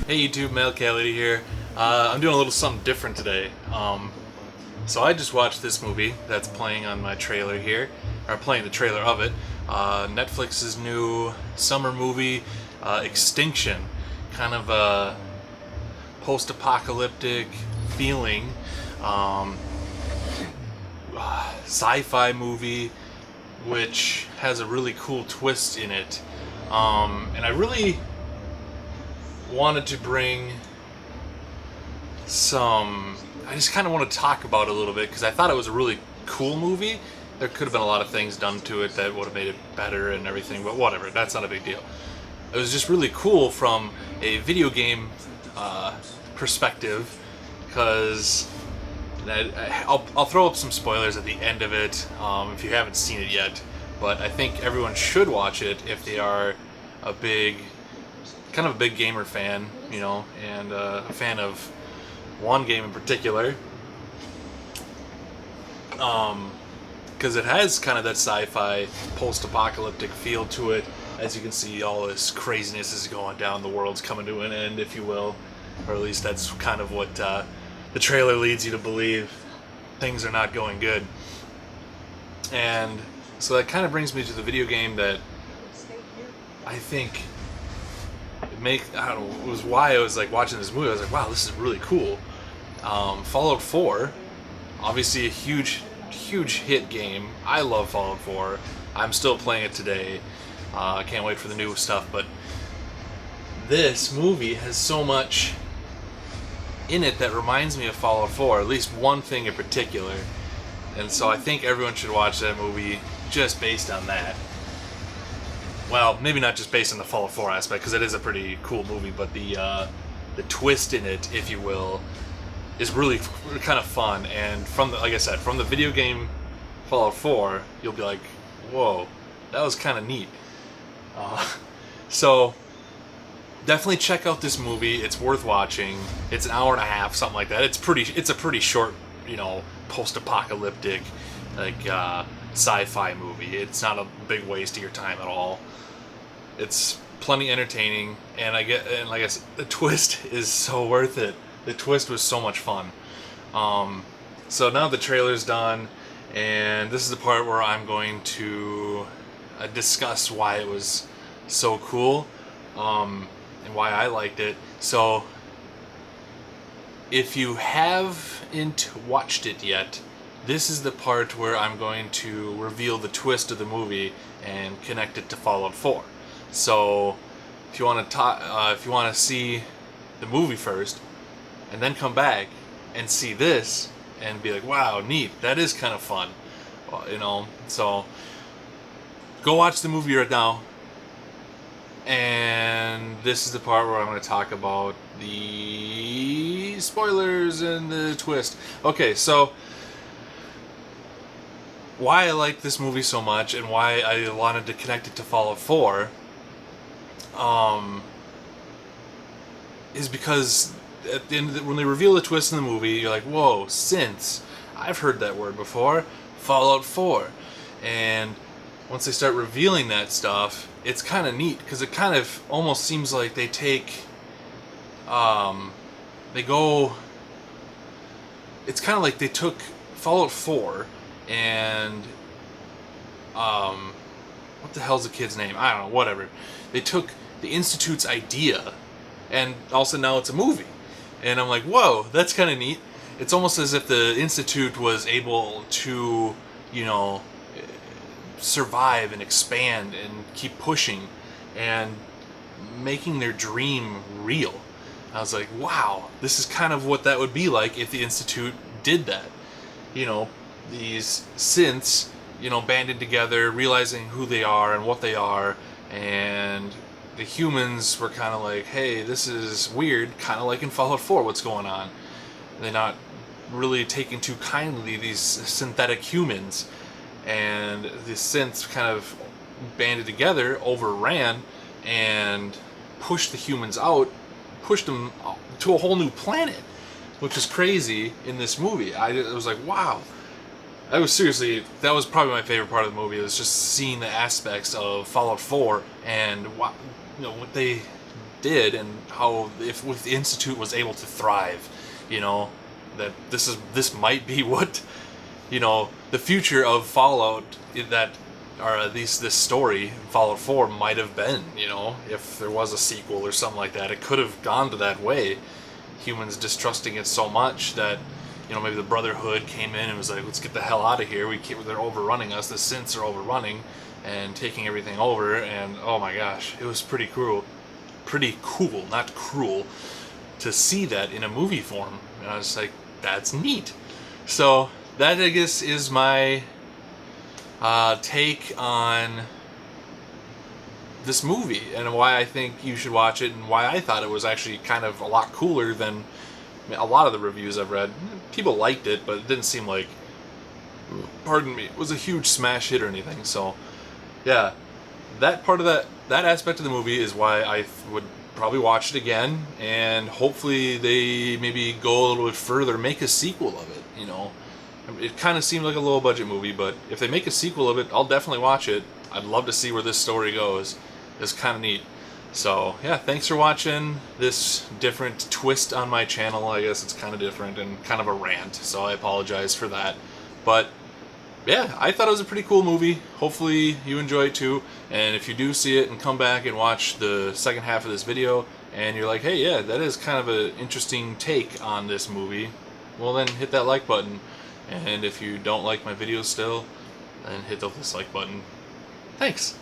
Hey YouTube, Male Cality here. I'm doing a little something different today. So I just watched this movie that's playing on my trailer here, or playing the trailer of it. Netflix's new summer movie, Extinction. Kind of a post-apocalyptic feeling, sci-fi movie, which has a really cool twist in it. And I really wanted to bring I just kind of want to talk about it a little bit because I thought it was a really cool movie. There could have been a lot of things done to it that would have made it better and everything, but whatever, that's not a big deal. It was just really cool from a video game perspective because I'll throw up some spoilers at the end of it if you haven't seen it yet, but I think everyone should watch it if they are a big gamer fan, you know, and a fan of one game in particular, because it has kind of that sci-fi post-apocalyptic feel to it. As you can see, all this craziness is going down, the world's coming to an end, if you will, or at least that's kind of what the trailer leads you to believe. Things are not going good, and so that kind of brings me to the video game that I think I don't know, it was why I was like watching this movie. I was like, wow, this is really cool. Fallout 4, obviously a huge hit game. I love Fallout 4. I'm still playing it today. I can't wait for the new stuff, but this movie has so much in it that reminds me of Fallout 4, at least one thing in particular. And so I think everyone should watch that movie just based on that. Well, maybe not just based on the Fallout 4 aspect, because it is a pretty cool movie, but the twist in it, if you will, is really kind of fun. And like I said, from the video game Fallout 4, you'll be like, whoa, that was kind of neat. So definitely check out this movie. It's worth watching. It's an hour and a half, something like that. It's a pretty short, you know, post-apocalyptic, like sci-fi movie. It's not a big waste of your time at all. It's plenty entertaining, and like I said, the twist is so worth it. The twist was so much fun. So now the trailer's done, and this is the part where I'm going to discuss why it was so cool, and why I liked it. So if you haven't watched it yet, this is the part where I'm going to reveal the twist of the movie and connect it to Fallout 4. So if you want to see the movie first, and then come back and see this and be like, wow, neat, that is kind of fun, you know. So go watch the movie right now, and this is the part where I'm going to talk about the spoilers and the twist. Okay, so why I like this movie so much and why I wanted to connect it to Fallout 4 is because at the end, when they reveal the twist in the movie, you're like, whoa, synths. I've heard that word before. Fallout 4. And once they start revealing that stuff, it's kind of neat because it kind of almost seems like they take it's kind of like they took Fallout 4 and what the hell's the kid's name? I don't know, whatever. They took the Institute's idea and also now it's a movie. And I'm like, whoa, that's kind of neat. It's almost as if the Institute was able to, you know, survive and expand and keep pushing and making their dream real. I was like, wow, this is kind of what that would be like if the Institute did that. You know, these synths, you know, banded together, realizing who they are and what they are, and the humans were kind of like, hey, this is weird, kind of like in Fallout 4, what's going on? They're not really taking too kindly these synthetic humans, and the synths kind of banded together, overran, and pushed the humans out, pushed them to a whole new planet, which is crazy in this movie. I was like, wow. That was probably my favorite part of the movie. It was just seeing the aspects of Fallout 4 and what they did, and how if the Institute was able to thrive, you know, that this might be what, you know, the future of Fallout, that, or at least this story, Fallout 4, might have been, you know, if there was a sequel or something like that. It could have gone to that way. Humans distrusting it so much that, you know, maybe the Brotherhood came in and was like, let's get the hell out of here. They're overrunning us. The synths are overrunning and taking everything over. And oh my gosh, it was pretty cool, not cruel, to see that in a movie form. And I was like, that's neat. So that, I guess, is my take on this movie and why I think you should watch it, and why I thought it was actually kind of a lot cooler than a lot of the reviews I've read. People liked it, but it didn't seem like, pardon me, it was a huge smash hit or anything. So yeah, that part of that aspect of the movie is why I would probably watch it again, and hopefully they maybe go a little bit further, make a sequel of it, you know. It kind of seemed like a low budget movie, but if they make a sequel of it, I'll definitely watch it. I'd love to see where this story goes. It's kind of neat. So yeah, thanks for watching this different twist on my channel. I guess it's kind of different and kind of a rant, so I apologize for that. But yeah, I thought it was a pretty cool movie. Hopefully you enjoy it too. And if you do see it and come back and watch the second half of this video, and you're like, hey, yeah, that is kind of an interesting take on this movie, well then hit that like button. And if you don't like my videos still, then hit the dislike button. Thanks.